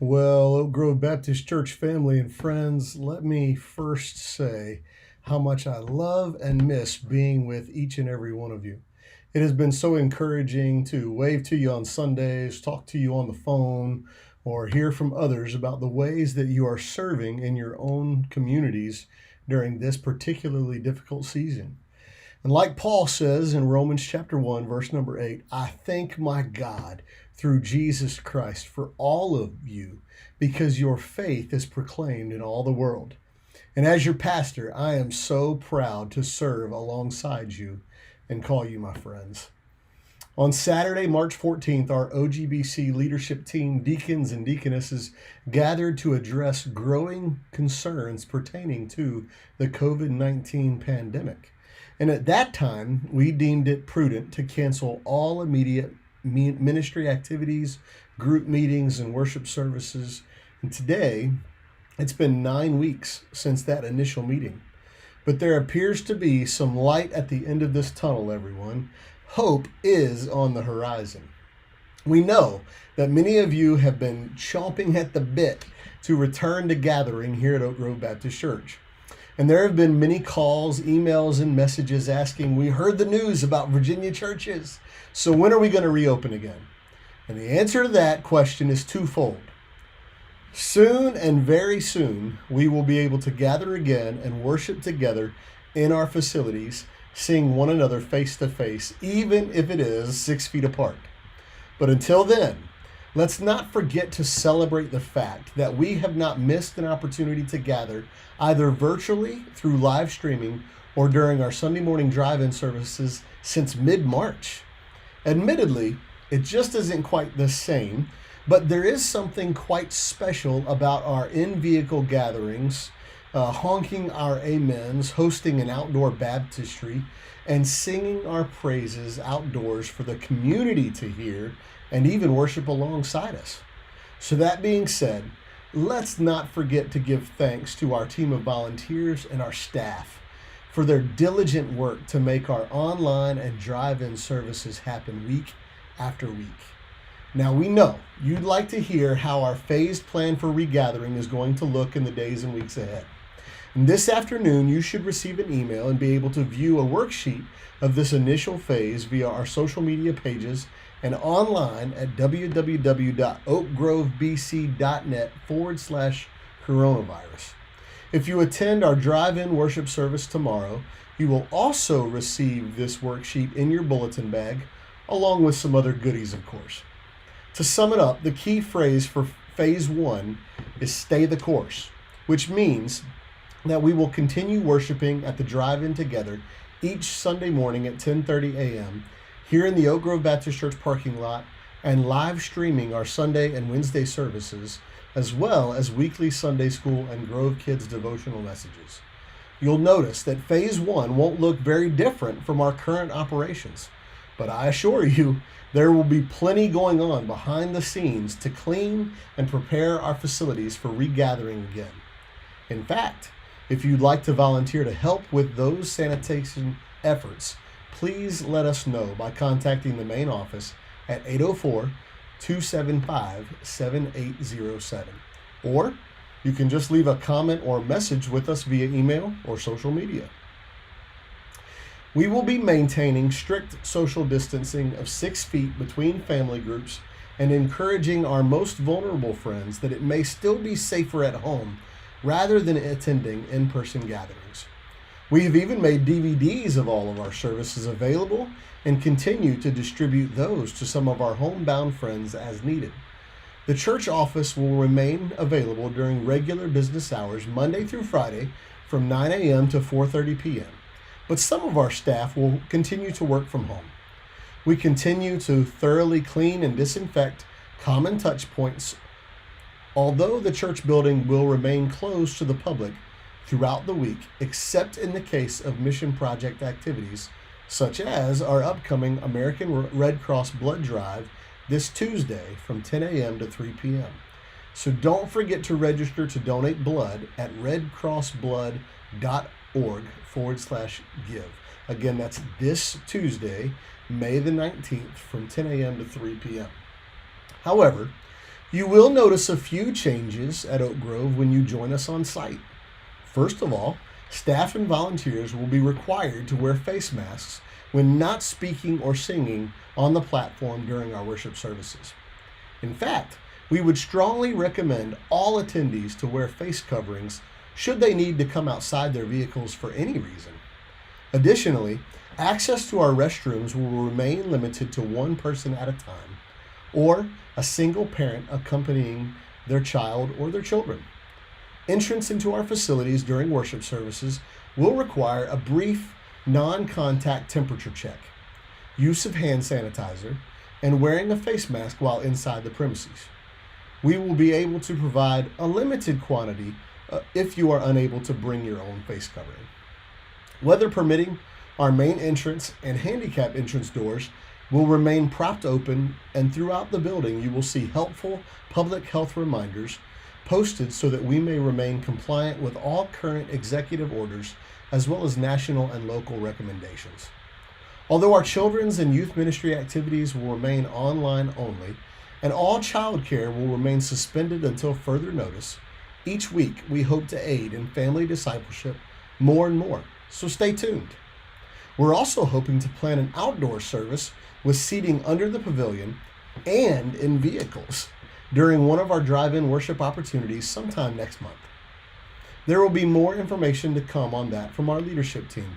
Well, Oak Grove Baptist Church family and friends, let me first say how much I love and miss being with each and every one of you. It has been so encouraging to wave to you on Sundays, talk to you on the phone, or hear from others about the ways that you are serving in your own communities during this particularly difficult season. And like Paul says in Romans chapter 1, verse number 8, I thank my God through Jesus Christ for all of you because your faith is proclaimed in all the world. And as your pastor, I am so proud to serve alongside you and call you my friends. On Saturday, March 14th, our OGBC leadership team, deacons and deaconesses, gathered to address growing concerns pertaining to the COVID-19 pandemic. And at that time, we deemed it prudent to cancel all immediate ministry activities, group meetings, and worship services. And today, it's been 9 weeks since that initial meeting. But there appears to be some light at the end of this tunnel, everyone. Hope is on the horizon. We know that many of you have been chomping at the bit to return to gathering here at Oak Grove Baptist Church. And there have been many calls, emails, and messages asking, we heard the news about Virginia churches, so when are we going to reopen again? And the answer to that question is twofold. Soon and very soon, we will be able to gather again and worship together in our facilities, seeing one another face to face, even if it is 6 feet apart. But until then, let's not forget to celebrate the fact that we have not missed an opportunity to gather either virtually through live streaming or during our Sunday morning drive-in services since mid-March. Admittedly, it just isn't quite the same, but there is something quite special about our in-vehicle gatherings, honking our amens, hosting an outdoor baptistry, and singing our praises outdoors for the community to hear and even worship alongside us. So that being said, let's not forget to give thanks to our team of volunteers and our staff for their diligent work to make our online and drive-in services happen week after week. Now we know you'd like to hear how our phased plan for regathering is going to look in the days and weeks ahead. And this afternoon, you should receive an email and be able to view a worksheet of this initial phase via our social media pages and online at www.oakgrovebc.net/coronavirus. If you attend our drive-in worship service tomorrow, you will also receive this worksheet in your bulletin bag, along with some other goodies, of course. To sum it up, the key phrase for phase 1 is stay the course, which means that we will continue worshiping at the drive-in together each Sunday morning at 10:30 a.m. here in the Oak Grove Baptist Church parking lot and live streaming our Sunday and Wednesday services, as well as weekly Sunday school and Grove Kids devotional messages. You'll notice that phase 1 won't look very different from our current operations, but I assure you there will be plenty going on behind the scenes to clean and prepare our facilities for regathering again. In fact, if you'd like to volunteer to help with those sanitation efforts, please let us know by contacting the main office at 804-275-7807. Or you can just leave a comment or message with us via email or social media. We will be maintaining strict social distancing of 6 feet between family groups and encouraging our most vulnerable friends that it may still be safer at home rather than attending in-person gatherings. We have even made DVDs of all of our services available and continue to distribute those to some of our homebound friends as needed. The church office will remain available during regular business hours Monday through Friday from 9 a.m. to 4:30 p.m., but some of our staff will continue to work from home. We continue to thoroughly clean and disinfect common touch points, although the church building will remain closed to the public throughout the week, except in the case of mission project activities, such as our upcoming American Red Cross blood drive this Tuesday from 10 a.m. to 3 p.m. So don't forget to register to donate blood at redcrossblood.org/give. Again, that's this Tuesday, May the 19th from 10 a.m. to 3 p.m. However, You will notice a few changes at Oak Grove when you join us on site. First of all, staff and volunteers will be required to wear face masks when not speaking or singing on the platform during our worship services. In fact, we would strongly recommend all attendees to wear face coverings should they need to come outside their vehicles for any reason. Additionally, access to our restrooms will remain limited to one person at a time, or a single parent accompanying their child or their children. Entrance into our facilities during worship services will require a brief, non-contact temperature check, use of hand sanitizer, and wearing a face mask while inside the premises. We will be able to provide a limited quantity if you are unable to bring your own face covering. Weather permitting, our main entrance and handicap entrance doors will remain propped open, and throughout the building you will see helpful public health reminders posted so that we may remain compliant with all current executive orders as well as national and local recommendations. Although our children's and youth ministry activities will remain online only, and all child care will remain suspended until further notice, each week we hope to aid in family discipleship more and more, so stay tuned. We're also hoping to plan an outdoor service with seating under the pavilion and in vehicles during one of our drive-in worship opportunities sometime next month. There will be more information to come on that from our leadership team,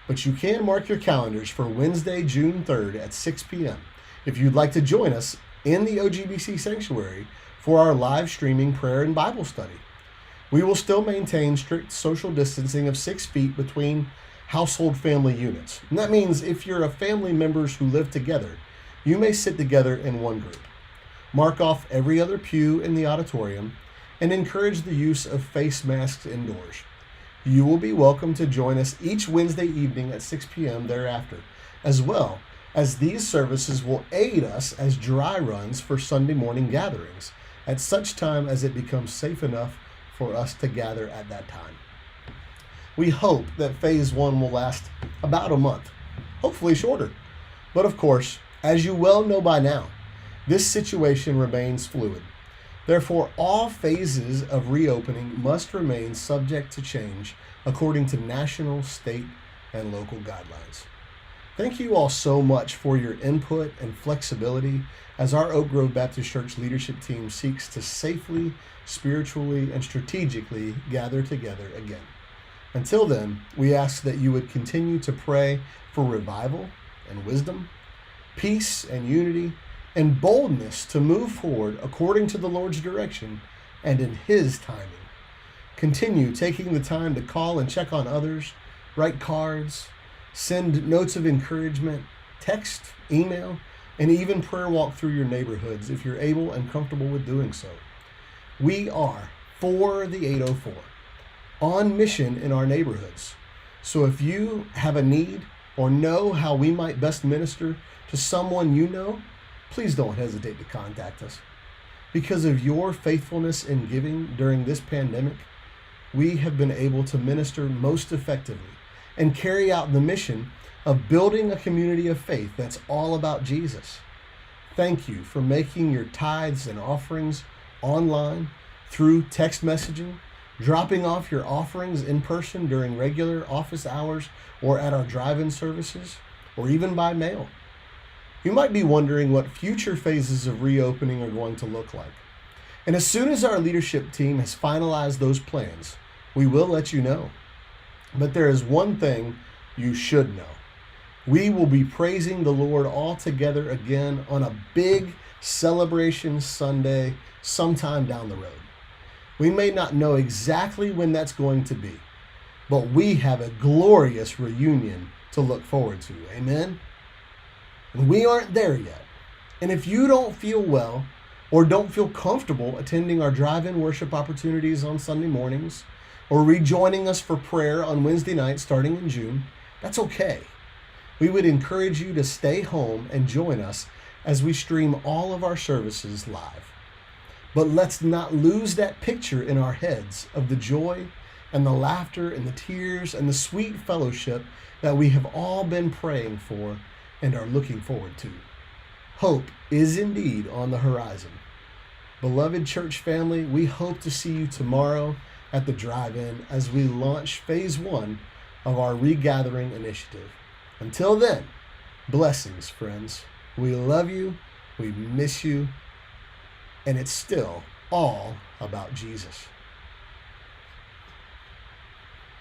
but you can mark your calendars for Wednesday, June 3rd at 6 p.m. if you'd like to join us in the OGBC Sanctuary for our live streaming prayer and Bible study. We will still maintain strict social distancing of 6 feet between household family units. And that means if you're a family members who live together, you may sit together in one group. Mark off every other pew in the auditorium and encourage the use of face masks indoors. You will be welcome to join us each Wednesday evening at 6 p.m. thereafter, as well as these services will aid us as dry runs for Sunday morning gatherings at such time as it becomes safe enough for us to gather at that time. We hope that phase 1 will last about a month, hopefully shorter. But of course, as you well know by now, this situation remains fluid. Therefore, all phases of reopening must remain subject to change according to national, state, and local guidelines. Thank you all so much for your input and flexibility as our Oak Grove Baptist Church leadership team seeks to safely, spiritually, and strategically gather together again. Until then, we ask that you would continue to pray for revival and wisdom, peace and unity, and boldness to move forward according to the Lord's direction and in His timing. Continue taking the time to call and check on others, write cards, send notes of encouragement, text, email, and even prayer walk through your neighborhoods if you're able and comfortable with doing so. We are for the 804, on mission in our neighborhoods. So if you have a need or know how we might best minister to someone you know, please don't hesitate to contact us. Because of your faithfulness in giving during this pandemic, we have been able to minister most effectively and carry out the mission of building a community of faith that's all about Jesus. Thank you for making your tithes and offerings online, through text messaging, dropping off your offerings in person during regular office hours or at our drive-in services, or even by mail. You might be wondering what future phases of reopening are going to look like. And as soon as our leadership team has finalized those plans, we will let you know. But there is one thing you should know. We will be praising the Lord all together again on a big celebration Sunday sometime down the road. We may not know exactly when that's going to be, but we have a glorious reunion to look forward to. Amen? And we aren't there yet. And if you don't feel well or don't feel comfortable attending our drive-in worship opportunities on Sunday mornings or rejoining us for prayer on Wednesday nights starting in June, that's okay. We would encourage you to stay home and join us as we stream all of our services live. But let's not lose that picture in our heads of the joy and the laughter and the tears and the sweet fellowship that we have all been praying for and are looking forward to. Hope is indeed on the horizon. Beloved church family, we hope to see you tomorrow at the drive-in as we launch phase 1 of our regathering initiative. Until then, blessings, friends. We love you, we miss you, and it's still all about Jesus.